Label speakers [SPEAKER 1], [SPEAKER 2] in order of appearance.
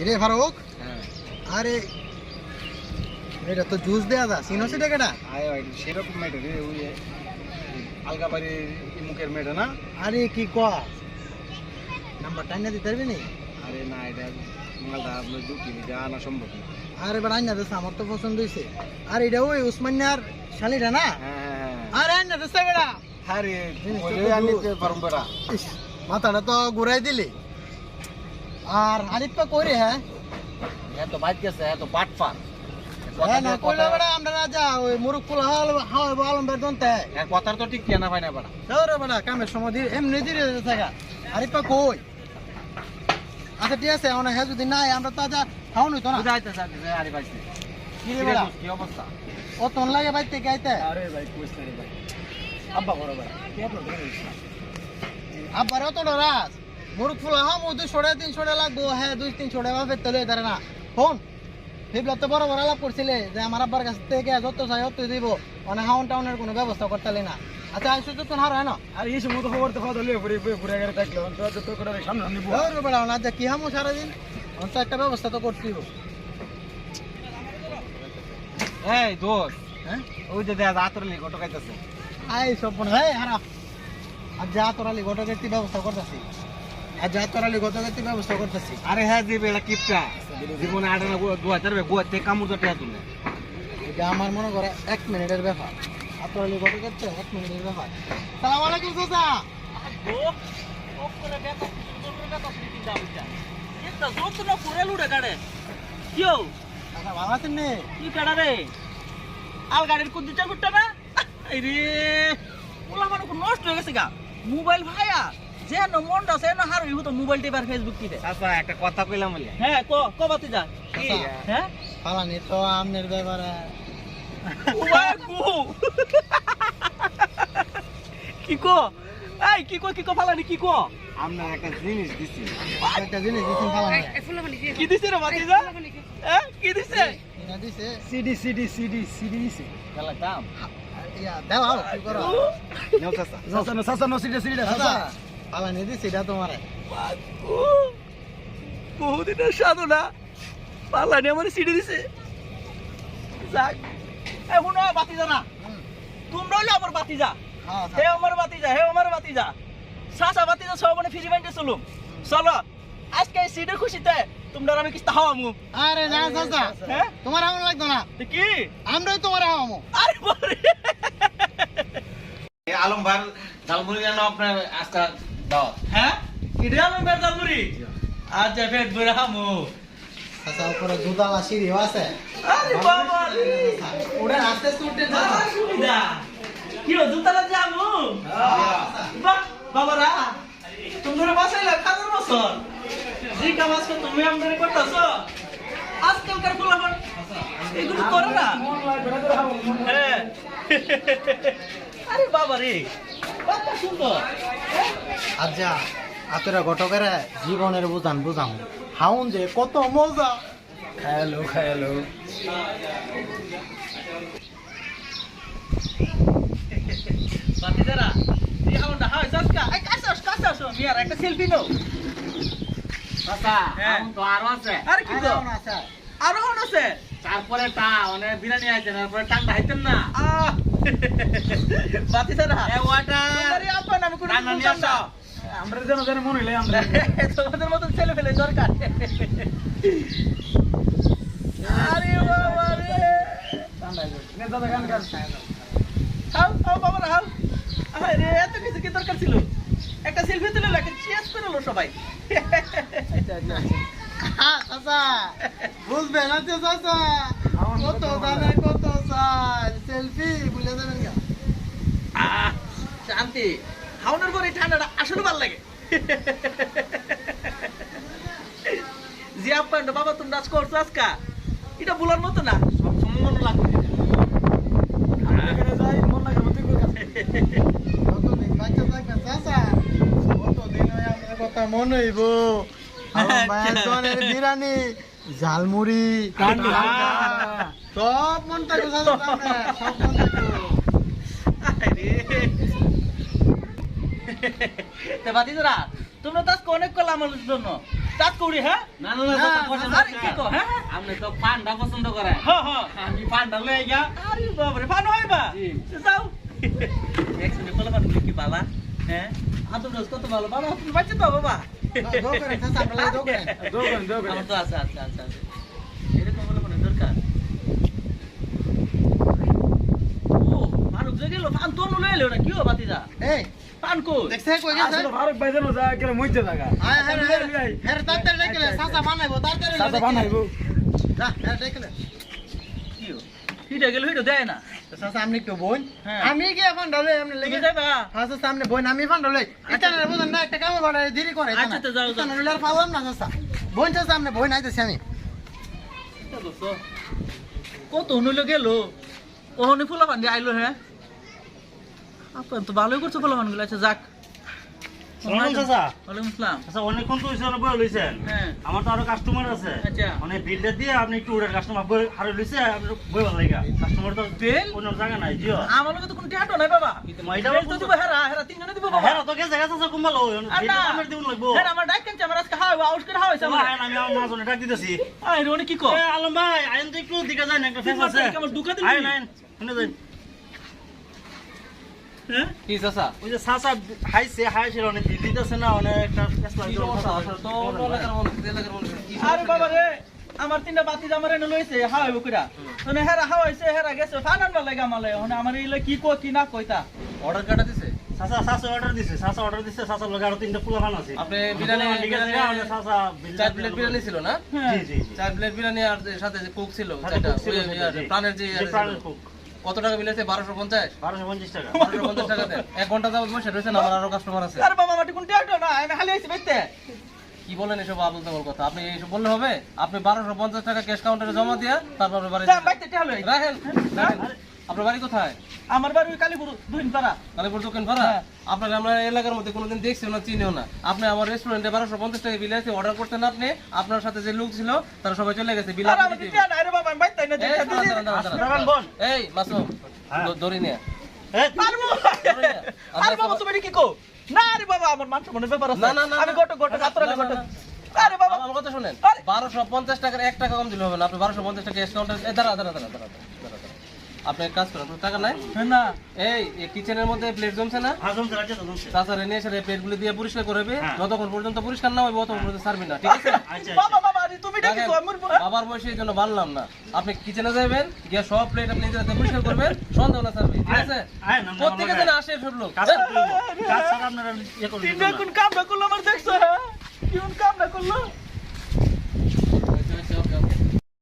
[SPEAKER 1] রে ফারুক,
[SPEAKER 2] হ্যাঁ
[SPEAKER 1] আরে এটা তো জুস দেয়া দা সিনোসি টাকাটা।
[SPEAKER 2] আয় ভাই সেরকম মেয়েটা রে ওই আলগাবাড়ির মুখের মেয়েটা না।
[SPEAKER 1] আরে কি কয়া নাম্বার টাইনা দিতে পারবি নি?
[SPEAKER 2] আরে না এটা মালটা আপনার দুটি যা আনা সম্ভব না।
[SPEAKER 1] আরে এবার আইনা দেশ আমার তো পছন্দ হয়েছে। আর এটা ওই উসমানিয়ার শালিটা না?
[SPEAKER 2] হ্যাঁ
[SPEAKER 1] আরে আইনা দেশ বেড়া।
[SPEAKER 2] আরে
[SPEAKER 1] জিনিসটা
[SPEAKER 2] ওই
[SPEAKER 1] তো
[SPEAKER 2] আনি
[SPEAKER 1] দূর।
[SPEAKER 2] পারুম বেটা।
[SPEAKER 1] ইস, মাথাটা তো ঘুরাই দিলি। আর আরিফ পা কই রে? হ্যাঁ
[SPEAKER 2] এত বাইক গেছে এত পাটফার
[SPEAKER 1] হ্যাঁ না কইলে বেড়া আমরা না যা ওই মুরুখ কুলা হাওয়াই আলম বের দন্তে।
[SPEAKER 2] এর কথার তো ঠিক না ভাই না বেটা।
[SPEAKER 1] সরে বেড়া কামের সময় দিয়ে এমনি দিয়ে থাকা। আরিফ পা কই? আচ্ছা ঠিক আছে অনেক হ্যাঁ যদি নাই আমরা তো যা খাওয়ান হইতো না।
[SPEAKER 2] বুঝাইতে চাইতে আরে ভাই
[SPEAKER 1] কি রে বেড়া
[SPEAKER 2] কি অবস্থা?
[SPEAKER 1] ও তোন লাগে বাইতে গাইতে।
[SPEAKER 2] আরে ভাই কইছ রে ভাই আব্বা বড় বেটা কি আপনার ধরে
[SPEAKER 1] আবার অত ডরাস মুরুখ ফুলা হাম ও 2.5-3 লাগবো। হ্যাঁ 2-3 ভাবে তলে ধরে না ফোন বিপ্লব তো বড় বড় আলাপ করছিলে যে আমার আব্বার কাছ থেকে যত চাই অত দিব মানে হাউন টাউনের কোনো ব্যবস্থা করতে না। আচ্ছা আইসো তো হার হয় না।
[SPEAKER 2] আর এই সময় তো খবর তো খাওয়া দলে ঘুরে গেলে থাকলো তো যত করে সামনে নিব।
[SPEAKER 1] ওরে বেড়া না যা কি হামু সারাদিন আমার তো একটা ব্যবস্থা তো করতেই হবে।
[SPEAKER 2] এই দোস্ত
[SPEAKER 1] হ্যাঁ
[SPEAKER 2] ওই যে দেখা আতরলি গটো খাইতেছে।
[SPEAKER 1] আই সব মনে হয় হারা আর যা তোরালি গটকের ব্যবস্থা করতেছি। আর যা তোরালি গটকের ব্যবস্থা করতেছি।
[SPEAKER 2] আরে হ্যাঁ যে বেড়া কিপটা জীবনে আড়ে না দুহাজার গোয়াতে কামড় তো টেয়া তুলে।
[SPEAKER 1] এটা আমার মনে করে 1 মিনিটের ব্যাপার। আর তোরালি গটকের 1 মিনিটের ব্যাপার। সালাম আলাইকুম চাচা। আচ্ছা ভালো আছেন নে?
[SPEAKER 3] নষ্ট হয়ে গেছে গা মোবাইল ভাইয়া যে মনটা সে না হার হইব তো মোবাইল টিপার ফেসবুক টিপে।
[SPEAKER 2] আচ্ছা একটা কথা কইলাম বলে
[SPEAKER 3] হ্যাঁ কবাতে যা কি
[SPEAKER 1] আচ্ছা।
[SPEAKER 3] হ্যাঁ
[SPEAKER 1] ফালানি তো আমনের ব্যাপারে
[SPEAKER 3] কি কো এই কি কো ফালানি কি কো
[SPEAKER 2] আমরা একটা জিনিস দিছি।
[SPEAKER 1] একটা জিনিস দিছেন ফালানি।
[SPEAKER 3] কি দিছে রে বাতিজা হ্যাঁ কি দিছে
[SPEAKER 1] এটা দিছে
[SPEAKER 2] সিডি দিছি গেলা কাম
[SPEAKER 1] ইয়া দাও কি করো?
[SPEAKER 2] নাও চাচা চাচা নো সিডি
[SPEAKER 1] চাচা ফালানি দিছে এটা তোমারে।
[SPEAKER 3] বহুদিনের সাধনা পাল্লানি আমার সিডি দিছে যাক এখন বাতি যা না তোমরা হইলে আমার বাতি যা
[SPEAKER 1] হ্যাঁ
[SPEAKER 3] হে আমার বাতি যা সাসা বাতি যা সব মানে ফ্রি বাইন্ডে চলো চলো আজকে এই সিডির খুশিতে তোমরা আমি কিস্তা হাওয়ামু
[SPEAKER 1] আরে না চাচা
[SPEAKER 3] হ্যাঁ
[SPEAKER 1] তোমার আমন লাগতো না
[SPEAKER 3] কি
[SPEAKER 1] আমরাই তোমার হাওয়ামো।
[SPEAKER 3] আরে বারে
[SPEAKER 2] আলম ভাই ঝালমুড়ি যেন আপনার আজকে দাও।
[SPEAKER 3] হ্যাঁ কিডে আলম বেরদালপুরি আজ ফেট বইরা হামু
[SPEAKER 1] চাচা উপরে দুধালা সিঁড়িও আছে।
[SPEAKER 3] আরে বাবা রে
[SPEAKER 1] ওটা আস্তে আস্তে উঠতে চাচা।
[SPEAKER 3] সুবিধা কি ও দুতলা যামু বাহ বাবারা তোমরা বাসাইলা খাবার বছর জি কামাজ কো তুমি আমদানি করতাছো আজকালকার পোলাপান এগুলো করে না হ্যাঁ আরে বাবা রে কত সুন্দর
[SPEAKER 1] আচ্ছা আতরা ঘটকের জীবনের বুঝাম হাউন যে কত মজা।
[SPEAKER 2] খায়ালো
[SPEAKER 3] বাতিদারা এই হাউন্ডা হাই সাসকা এই কাছে মিয়ার একটা সেলফি নাও
[SPEAKER 2] চাচা
[SPEAKER 3] হ্যাঁ।
[SPEAKER 2] এখন তো আরো আছে।
[SPEAKER 3] আরে কি গো
[SPEAKER 1] আচ্ছা
[SPEAKER 3] আরো হাউন্ড আছে
[SPEAKER 2] তারপরে টা অনেক বিরিয়ানি আছে তারপরে টাংটা হাইতেন না
[SPEAKER 3] বাতিদারা
[SPEAKER 2] এ ওয়াটার
[SPEAKER 3] আরে আপা আমি কোনো
[SPEAKER 2] রান্না নিয়ে আসো। আমরা যেন মনে হইলে আমরা
[SPEAKER 3] তোমাদের মতন ছেলে ফেলে দরকার আরে বাবা রে
[SPEAKER 2] দাদা গান গান
[SPEAKER 3] হাও বাবা হাও আরে এত কিছু কি দরকার ছিল একটা সেলফি তুলে লাগে চেস করে লো সবাই
[SPEAKER 1] চাচা বুঝবে না তো চাচা কত দামে কত চাই সেলফি ভুলে যাবেন না।
[SPEAKER 3] শান্তি হাওনের পরে ঠান্ডাটা আসলে ভালো লাগে জি আপা বাবা তুমি নাচ করছো আজকা এটা বলার মতো না
[SPEAKER 2] সব সময় মনে লাগবে
[SPEAKER 1] কতদিন বাচ্চা থাকবেন চাচা কতদিন হয় আপনার কথা মনে হইব। আমার মায়ের দোকানের বিরিয়ানি ঝালমুড়ি সব মন থাকে চাচা আপনার, সব মন থাকে।
[SPEAKER 3] বাতিজরা তোমরা তো আজকে অনেক করলাম আমার জন্য দাঁত কৌড়ি হ্যাঁ
[SPEAKER 4] না না না চাচা পছন্দ
[SPEAKER 3] আরে কি কো হ্যাঁ
[SPEAKER 4] আপনি তো পান্ডা পছন্দ করেন
[SPEAKER 3] হ্যাঁ হ্যাঁ
[SPEAKER 4] আমি পান্ডা লয়ে গিয়া
[SPEAKER 3] আরে বাবারে পান হইবা
[SPEAKER 4] জি।
[SPEAKER 3] যাও একসঙ্গে বলে পান কি বালা হ্যাঁ আদর রোজ কত ভালো বাবা তুমি বাচ্চা তো বাবা
[SPEAKER 1] দো করেন চাচা আমরা দো করেন
[SPEAKER 3] আমার তো আছে এরকম বলে পান দরকার ও ফারুক যে গেল পান তো লয়ে এলো না কি ও বাতিজা
[SPEAKER 1] এই
[SPEAKER 3] পান কই
[SPEAKER 1] দেখছে কই গেছে
[SPEAKER 2] ভারত ভাইজান যা কেন মইতে থাকা
[SPEAKER 1] আয় হ্যাঁ তাড়াতাড়ি দেখলে চাচা বানাইবো তাড়াতাড়ি
[SPEAKER 2] চাচা বানাইবো
[SPEAKER 1] যা হ্যাঁ দেখলে
[SPEAKER 3] কি ও হিটা গেল হিটা দেয় না
[SPEAKER 1] চাচা আপনি একটু বোন
[SPEAKER 3] হ্যাঁ।
[SPEAKER 1] আমি কি এখন ডালে আপনি লেগে
[SPEAKER 3] লেগে যাবা
[SPEAKER 1] চাচা সামনে বোন আমি ফান ডালে এটা না বুঝেন না একটা কামে বাড়ায় দেরি করে
[SPEAKER 3] আচ্ছা, তো যাও, যাও।
[SPEAKER 1] আর পারলাম না চাচা বোন চাচা আপনি বোন আইতেছি আমি
[SPEAKER 3] কত হইলো গেল ওহনে ফুলা পান দিয়ে আইলো হ্যাঁ আপনার তো ভালোই করছো ফুলা পান গুলো আচ্ছা যাক
[SPEAKER 5] সালাম চাচা
[SPEAKER 3] ওয়ালাইকুম আসসালাম
[SPEAKER 5] আচ্ছা অনেকক্ষণ তো হয়েছে বই লইছেন
[SPEAKER 3] হ্যাঁ
[SPEAKER 5] আমার তো আরো কাস্টমার আছে
[SPEAKER 3] আচ্ছা।
[SPEAKER 5] মানে বিলটা দিয়ে আপনি একটু উড়ার কাস্টমার বই হারে লইছে আপনি বই ভালো লাগা কাস্টমার তো
[SPEAKER 3] বিল?
[SPEAKER 5] অন্য জায়গা নাই জিও
[SPEAKER 3] আমার লগে তো কোনো টিহাটো নাই বাবা
[SPEAKER 5] মাইটা
[SPEAKER 3] বিল তো দিব হেরা হেরা তিনজনে দিব বাবা
[SPEAKER 5] হ্যাঁ তো গেছে গেছে চাচা কুম্বাল
[SPEAKER 3] আর না
[SPEAKER 5] আমার দিউন লাগবো
[SPEAKER 3] হেরা আমার ডাক কেন আমার আজকে হাওয়া আউট করে হাওয়াইছে আমার
[SPEAKER 5] হ্যাঁ আমি আমার মাজনে ডাক দিতেছি
[SPEAKER 3] আই রনি কি কো
[SPEAKER 5] এ আলম ভাই আইন তো একটু দিকে যান একটা ফেস আছে
[SPEAKER 3] আমার ঢুকা দিবি
[SPEAKER 5] আইন আইন শুনে যান
[SPEAKER 3] হ্যাঁ
[SPEAKER 4] কি চাচা
[SPEAKER 5] ওই যে চাচা হাইছে অনেক বিল দিতেছে না অনেক একটা ফেসলা
[SPEAKER 4] কি সমস্যা আছে তো এলাকার মানুষ কি
[SPEAKER 3] আরে বাবা রে আমার তিনটা বাতি জামার এনে লইছে হাওয়াইব কইরা মানে হেরা হাওয়াইছে হেরা গেছে ফানান বা লাগা মালে মানে আমার ইলে কি কো কি না কইতা
[SPEAKER 4] অর্ডার কাটা দিছে
[SPEAKER 5] চাচা অর্ডার দিছে চাচা লগে আরো তিনটা ফুলা ফান আছে
[SPEAKER 4] আপনি বিরিয়ানি
[SPEAKER 5] ঠিক আছে আমরা চাচা
[SPEAKER 4] চার প্লেট বিরিয়ানি ছিল না
[SPEAKER 3] হ্যাঁ
[SPEAKER 5] জি জি
[SPEAKER 4] চার প্লেট বিরিয়ানি আর সাথে যে কোক ছিল
[SPEAKER 5] সাথে
[SPEAKER 4] চারটা,
[SPEAKER 5] coke ছিল
[SPEAKER 4] ওই
[SPEAKER 5] সেটা, জি।
[SPEAKER 4] প্রাণের যে
[SPEAKER 5] যে প্রাণের cook।
[SPEAKER 4] কত টাকা বিল আছে 1250
[SPEAKER 5] 1250 টাকা
[SPEAKER 4] 1250 টাকা দেন 1 ঘন্টা যাবত বসে রয়েছেন আমার আরো কাস্টমার আছে
[SPEAKER 3] আরে বাবা মাটি কোন টিহাটো না আমি খালি আইছি বাইতে
[SPEAKER 4] কি বলেন এসব আবল তাবল কথা আপনি এইসব বললে হবে আপনি 1250 টাকা ক্যাশ কাউন্টারে জমা দিয়া তারপর আপনার বাড়ি
[SPEAKER 3] যা বাইতে টিহা লই
[SPEAKER 4] রাখেন আপনার বাড়ি কোথায়
[SPEAKER 3] আমার বাড়ি ওই কালীপুর দুইন পাড়া
[SPEAKER 4] কালীপুর দোকান ভাড়া
[SPEAKER 3] হ্যাঁ।
[SPEAKER 4] আপনার আমরা এলাকার মধ্যে কোনোদিন দেখছিও না চিনিও না আপনি আমার রেস্টুরেন্টে 1250 টাকা বিল আছে অর্ডার করতেন আপনি আপনার সাথে যে লোক ছিল তারা সবাই চলে গেছে বিল
[SPEAKER 3] আরে
[SPEAKER 4] আপনি
[SPEAKER 3] আমার
[SPEAKER 4] দিবেন।
[SPEAKER 3] টিহা নাই রে বাবা আমি বাইতে না
[SPEAKER 4] এই, দাঁড়ান, দাঁড়ান, দাঁড়ান, দাঁড়ান।
[SPEAKER 5] বল
[SPEAKER 4] এই মাসুম
[SPEAKER 5] হ্যাঁ।
[SPEAKER 4] দড়ি নিয়ে
[SPEAKER 5] এই
[SPEAKER 3] পারবো আরে বাবা তুমি কি কো না রে বাবা আমার মান সম্মানের ব্যাপার আছে
[SPEAKER 4] না, না, না,
[SPEAKER 3] আমি
[SPEAKER 4] না।
[SPEAKER 3] গোটো গোটো কাতরালে
[SPEAKER 4] না,
[SPEAKER 3] গোটো
[SPEAKER 4] না,
[SPEAKER 3] আরে বাবা
[SPEAKER 4] আমার কথা শুনেন
[SPEAKER 3] আরে।
[SPEAKER 4] 1250 টাকার 1 টাকা কম দিলে হবে না আপনি 1250 টাকা ক্যাশ কাউন্টার দাঁড়া আপনি এক কাজ করেন আপনার টাকা নাই
[SPEAKER 3] না
[SPEAKER 4] এই কিচেনের মধ্যে প্লেট জমছে না
[SPEAKER 5] হাজম রাজ্য তো জমছে
[SPEAKER 4] চাচা রেনে এসে প্লেটগুলো দিয়ে পরিষ্কার করবে
[SPEAKER 5] হ্যাঁ।
[SPEAKER 4] যতক্ষণ পর্যন্ত পরিষ্কার না হবে ততক্ষণ পর্যন্ত সারবি না ঠিক আছে
[SPEAKER 5] আচ্ছা
[SPEAKER 3] বাবা বাবা আরে তুমি ডাকি
[SPEAKER 4] দেখেন,
[SPEAKER 3] তো আমার
[SPEAKER 4] বাবার বয়সে এই জন্য বানলাম না আপনি কিচেনে যাবেন গিয়ে সব প্লেট আপনি নিজের হাতে পরিষ্কার করবেন সন্দেহ না সারবে ঠিক আছে
[SPEAKER 5] আয় না
[SPEAKER 4] প্রত্যেকে যেন আসে সব লোক
[SPEAKER 5] কাজ করতে হইবো। কাজ ছাড়া আপনারা ইয়ে করবেন
[SPEAKER 3] তিনটা কোন কাম না করলো আমার দেখছো হ্যাঁ? কি কোন কাম না করলো